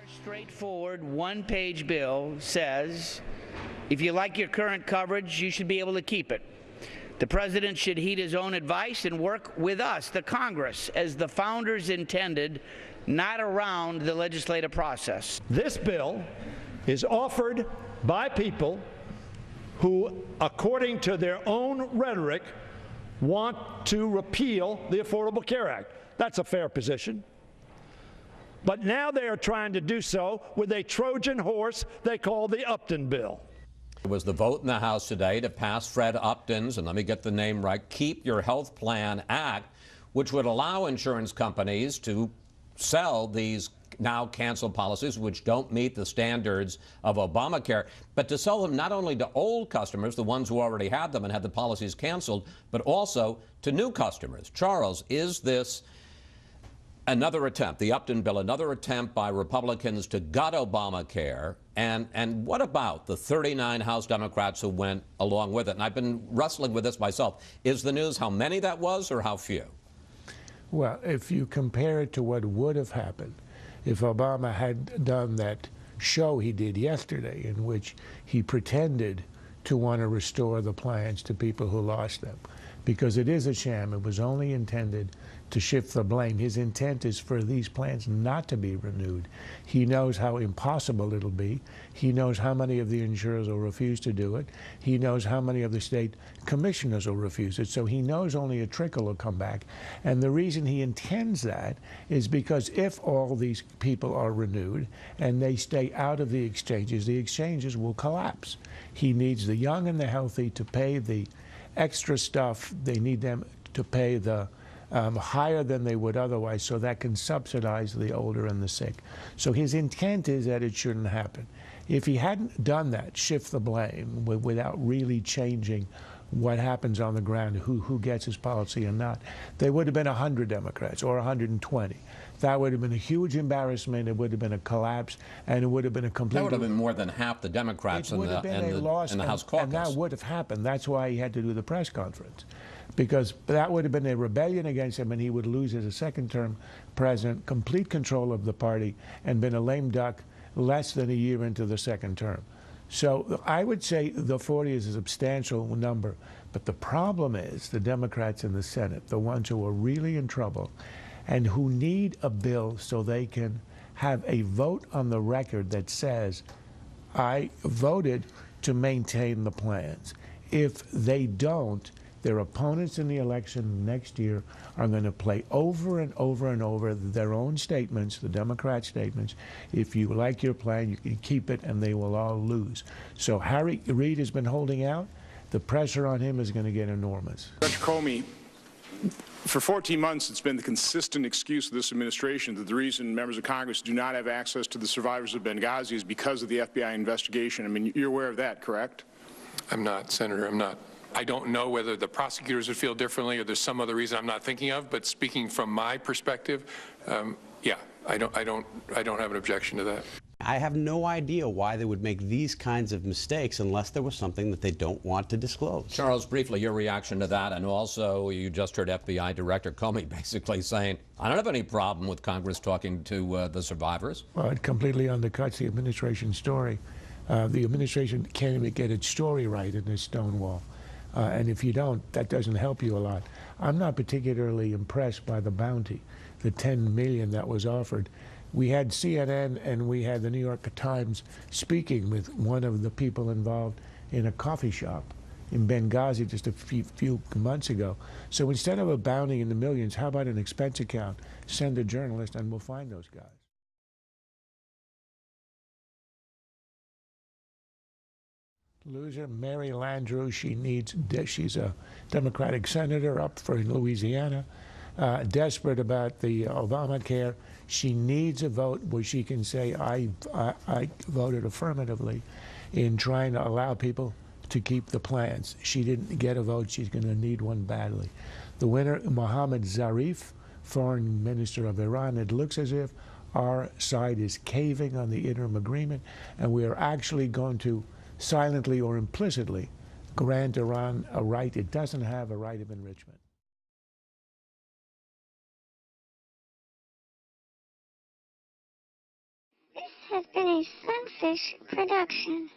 Straightforward one-page bill says if you like your current coverage, you should be able to keep it. The president should heed his own advice and work with us, the Congress, as the founders intended, not around the legislative process. This bill is offered by people who, according to their own rhetoric, want to repeal the Affordable Care Act. That's a fair position. But now they are trying to do so with a Trojan horse they call the Upton bill. It was the vote in the House today to pass Fred Upton's, and let me get the name right, Keep Your Health Plan Act, which would allow insurance companies to sell these now canceled policies which don't meet the standards of Obamacare, but to sell them not only to old customers, the ones who already had them and had the policies canceled, but also to new customers. Charles, is this another attempt, the Upton bill, another attempt by Republicans to gut Obamacare? And what about the 39 House Democrats who went along with it? And I've been wrestling with this myself. Is the news how many that was or how few? Well, if you compare it to what would have happened if Obama had done that show he did yesterday in which he pretended to want to restore the plans to people who lost them, because it is a sham. It was only intended to shift the blame. His intent is for these plans not to be renewed. He knows how impossible it'll be. He knows how many of the insurers will refuse to do it. He knows how many of the state commissioners will refuse it. So he knows only a trickle will come back. And the reason he intends that is because if all these people are renewed and they stay out of the exchanges will collapse. He needs the young and the healthy to pay the extra stuff. They need them to pay the higher than they would otherwise, so that can subsidize the older and the sick. So his intent is that it shouldn't happen. If he hadn't done that, shift the blame without really changing what happens on the ground, who gets his policy and not, there would have been 100 Democrats or 120. That would have been a huge embarrassment. It would have been a collapse, and it would have been a complete. That would have been more than half the Democrats in the House caucus. And that would have happened. That's why he had to do the press conference, because that would have been a rebellion against him, and he would lose as a second-term president, complete control of the party, and been a lame duck less than a year into the second term. So I would say the 40 is a substantial number, but the problem is the Democrats in the Senate, the ones who are really in trouble and who need a bill so they can have a vote on the record that says, I voted to maintain the plans. If they don't, their opponents in the election next year are going to play over and over and over their own statements, the Democrat statements. If you like your plan, you can keep it, and they will all lose. So Harry Reid has been holding out. The pressure on him is going to get enormous. Dr. Comey, for 14 months, it's been the consistent excuse of this administration that the reason members of Congress do not have access to the survivors of Benghazi is because of the FBI investigation. I mean, you're aware of that, correct? I'm not, Senator. I'm not. I don't know whether the prosecutors would feel differently or there's some other reason I'm not thinking of, but speaking from my perspective, yeah, I don't have an objection to that. I have no idea why they would make these kinds of mistakes unless there was something that they don't want to disclose. Charles, briefly, your reaction to that, and also you just heard FBI Director Comey basically saying, I don't have any problem with Congress talking to the survivors. Well, it completely undercuts the administration's story. The administration can't even get its story right in this Stonewall. And if you don't, that doesn't help you a lot. I'm not particularly impressed by the bounty, the $10 million that was offered. We had CNN and we had the New York Times speaking with one of the people involved in a coffee shop in Benghazi just a few months ago. So instead of a bounty in the millions, how about an expense account? Send a journalist and we'll find those guys. Loser Mary Landrieu, she's a Democratic senator up for Louisiana, desperate about the Obamacare. She needs a vote where she can say, I voted affirmatively in trying to allow people to keep the plans. She didn't get a vote. She's going to need one badly. The winner, Mohammad Zarif, foreign minister of Iran. It looks as if our side is caving on the interim agreement, and we are actually going to silently or implicitly grant Iran a right it doesn't have, a right of enrichment. has been a Sunfish production.